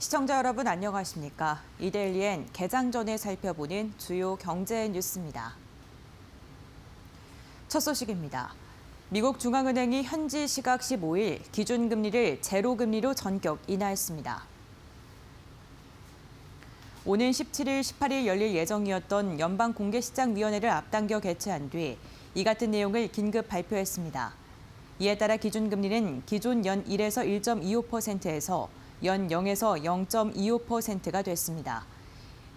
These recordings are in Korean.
시청자 여러분 안녕하십니까? 이데일리엔 개장 전에 살펴보는 주요 경제 뉴스입니다. 첫 소식입니다. 미국 중앙은행이 현지 시각 15일 기준금리를 제로금리로 전격 인하했습니다. 오는 17일, 18일 열릴 예정이었던 연방공개시장위원회를 앞당겨 개최한 뒤 이 같은 내용을 긴급 발표했습니다. 이에 따라 기준금리는 기존 연 1에서 1.25%에서 연 0에서 0.25%가 됐습니다.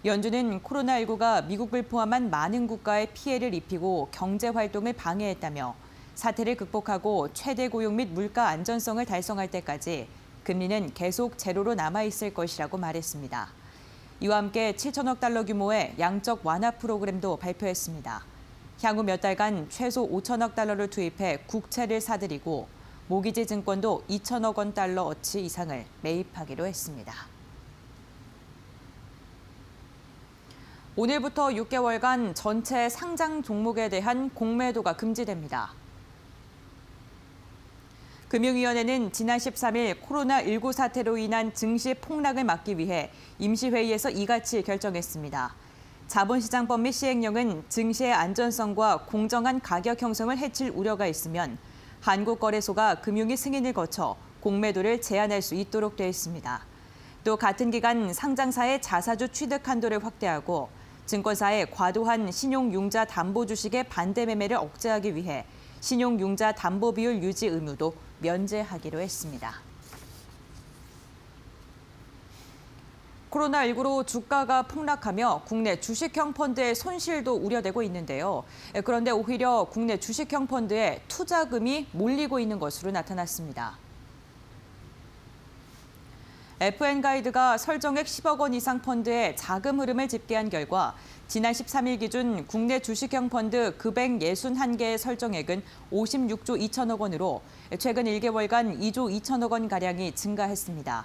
연준은 코로나19가 미국을 포함한 많은 국가에 피해를 입히고 경제 활동을 방해했다며 사태를 극복하고 최대 고용 및 물가 안전성을 달성할 때까지 금리는 계속 제로로 남아있을 것이라고 말했습니다. 이와 함께 7천억 달러 규모의 양적 완화 프로그램도 발표했습니다. 향후 몇 달간 최소 5천억 달러를 투입해 국채를 사들이고 모기지 증권도 2천억 원 달러어치 이상을 매입하기로 했습니다. 오늘부터 6개월간 전체 상장 종목에 대한 공매도가 금지됩니다. 금융위원회는 지난 13일 코로나19 사태로 인한 증시 폭락을 막기 위해 임시회의에서 이같이 결정했습니다. 자본시장법 및 시행령은 증시의 안전성과 공정한 가격 형성을 해칠 우려가 있으면 한국거래소가 금융위 승인을 거쳐 공매도를 제한할 수 있도록 되어 있습니다. 또 같은 기간 상장사의 자사주 취득 한도를 확대하고 증권사의 과도한 신용융자 담보 주식의 반대 매매를 억제하기 위해 신용융자 담보 비율 유지 의무도 면제하기로 했습니다. 코로나19로 주가가 폭락하며 국내 주식형 펀드의 손실도 우려되고 있는데요. 그런데 오히려 국내 주식형 펀드에 투자금이 몰리고 있는 것으로 나타났습니다. FN가이드가 설정액 10억 원 이상 펀드의 자금 흐름을 집계한 결과 지난 13일 기준 국내 주식형 펀드 금액 61개의 설정액은 56조 2천억 원으로 최근 1개월간 2조 2천억 원가량이 증가했습니다.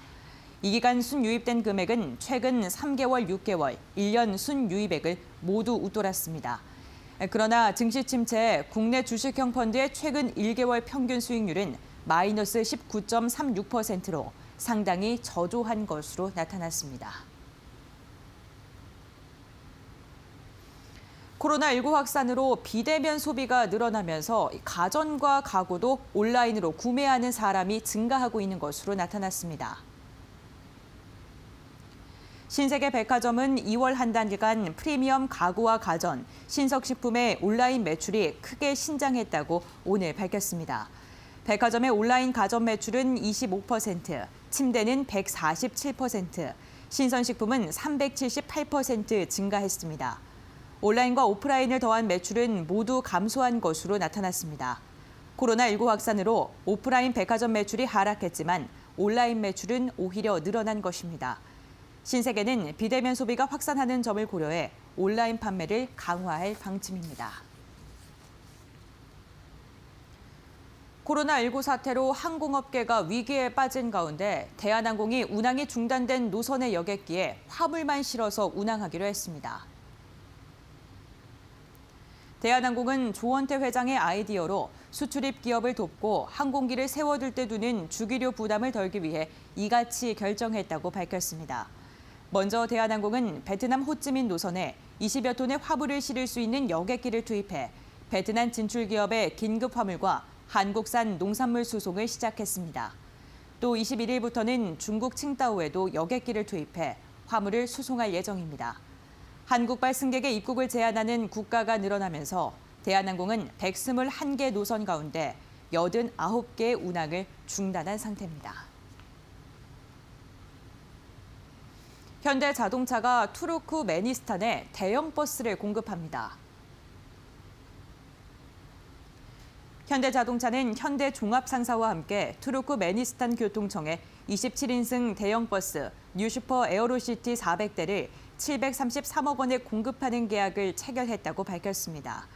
이 기간 순유입된 금액은 최근 3개월, 6개월, 1년 순유입액을 모두 웃돌았습니다. 그러나 증시 침체에 국내 주식형 펀드의 최근 1개월 평균 수익률은 마이너스 19.36%로 상당히 저조한 것으로 나타났습니다. 코로나19 확산으로 비대면 소비가 늘어나면서 가전과 가구도 온라인으로 구매하는 사람이 증가하고 있는 것으로 나타났습니다. 신세계 백화점은 2월 한 달간 프리미엄 가구와 가전, 신석식품의 온라인 매출이 크게 신장했다고 오늘 밝혔습니다. 백화점의 온라인 가전 매출은 25%, 침대는 147%, 신선식품은 378% 증가했습니다. 온라인과 오프라인을 더한 매출은 모두 감소한 것으로 나타났습니다. 코로나19 확산으로 오프라인 백화점 매출이 하락했지만 온라인 매출은 오히려 늘어난 것입니다. 신세계는 비대면 소비가 확산하는 점을 고려해 온라인 판매를 강화할 방침입니다. 코로나19 사태로 항공업계가 위기에 빠진 가운데 대한항공이 운항이 중단된 노선의 여객기에 화물만 실어서 운항하기로 했습니다. 대한항공은 조원태 회장의 아이디어로 수출입 기업을 돕고 항공기를 세워둘 때 두는 주기료 부담을 덜기 위해 이같이 결정했다고 밝혔습니다. 먼저 대한항공은 베트남 호찌민 노선에 20여 톤의 화물을 실을 수 있는 여객기를 투입해 베트남 진출 기업의 긴급 화물과 한국산 농산물 수송을 시작했습니다. 또 21일부터는 중국 칭다오에도 여객기를 투입해 화물을 수송할 예정입니다. 한국발 승객의 입국을 제한하는 국가가 늘어나면서 대한항공은 121개 노선 가운데 89개의 운항을 중단한 상태입니다. 현대자동차가 투르크메니스탄에 대형 버스를 공급합니다. 현대자동차는 현대종합상사와 함께 투르크메니스탄 교통청에 27인승 대형 버스 뉴슈퍼 에어로시티 400대를 733억 원에 공급하는 계약을 체결했다고 밝혔습니다.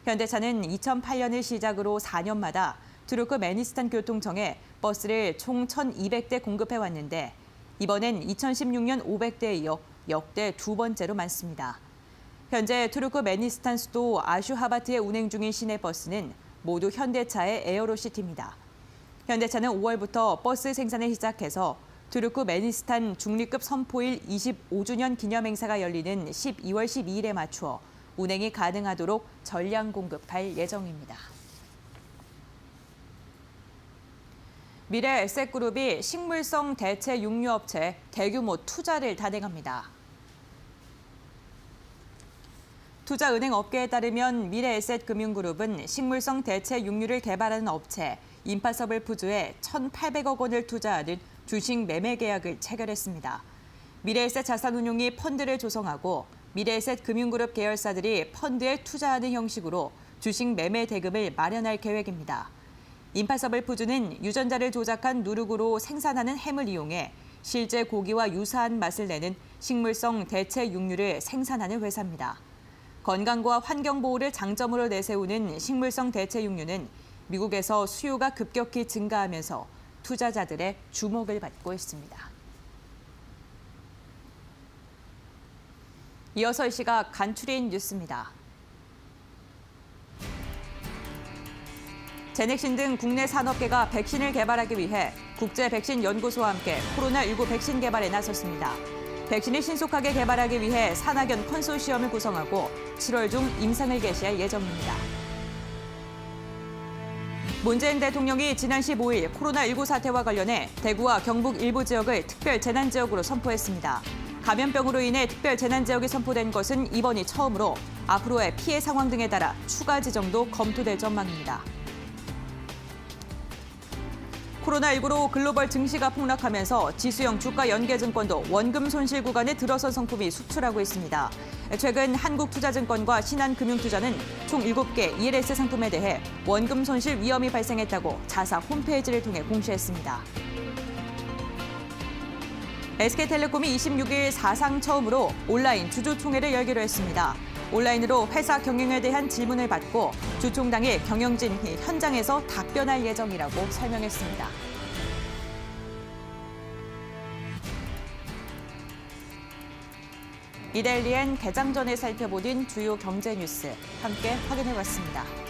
현대차는 2008년을 시작으로 4년마다 투르크메니스탄 교통청에 버스를 총 1,200대 공급해왔는데 이번엔 2016년 500대에 이어 역대 두 번째로 많습니다. 현재 투르크메니스탄 수도 아슈하바트에 운행 중인 시내버스는 모두 현대차의 에어로시티입니다. 현대차는 5월부터 버스 생산을 시작해서 투르크메니스탄 중립급 선포일 25주년 기념행사가 열리는 12월 12일에 맞추어 운행이 가능하도록 전량 공급할 예정입니다. 미래에셋그룹이 식물성 대체 육류업체 대규모 투자를 단행합니다. 투자은행 업계에 따르면 미래에셋금융그룹은 식물성 대체 육류를 개발하는 업체 인파서블 푸드에 1,800억 원을 투자하는 주식 매매 계약을 체결했습니다. 미래에셋 자산운용이 펀드를 조성하고 미래에셋 금융그룹 계열사들이 펀드에 투자하는 형식으로 주식 매매 대금을 마련할 계획입니다. 인파서블 푸드는 유전자를 조작한 누룩으로 생산하는 햄을 이용해 실제 고기와 유사한 맛을 내는 식물성 대체 육류를 생산하는 회사입니다. 건강과 환경 보호를 장점으로 내세우는 식물성 대체 육류는 미국에서 수요가 급격히 증가하면서 투자자들의 주목을 받고 있습니다. 이어서 이 시각 간추린 뉴스입니다. 제넥신 등 국내 산업계가 백신을 개발하기 위해 국제백신연구소와 함께 코로나19 백신 개발에 나섰습니다. 백신을 신속하게 개발하기 위해 산학연 컨소시엄을 구성하고 7월 중 임상을 개시할 예정입니다. 문재인 대통령이 지난 15일 코로나19 사태와 관련해 대구와 경북 일부 지역을 특별 재난지역으로 선포했습니다. 감염병으로 인해 특별 재난지역이 선포된 것은 이번이 처음으로 앞으로의 피해 상황 등에 따라 추가 지정도 검토될 전망입니다. 코로나19로 글로벌 증시가 폭락하면서 지수형 주가 연계증권도 원금 손실 구간에 들어선 상품이 속출하고 있습니다. 최근 한국투자증권과 신한금융투자는 총 7개 ELS 상품에 대해 원금 손실 위험이 발생했다고 자사 홈페이지를 통해 공시했습니다. SK텔레콤이 26일 사상 처음으로 온라인 주주총회를 열기로 했습니다. 온라인으로 회사 경영에 대한 질문을 받고 주총 당일 경영진 현장에서 답변할 예정이라고 설명했습니다. 이데일리엔 개장 전에 살펴보는 주요 경제 뉴스 함께 확인해봤습니다.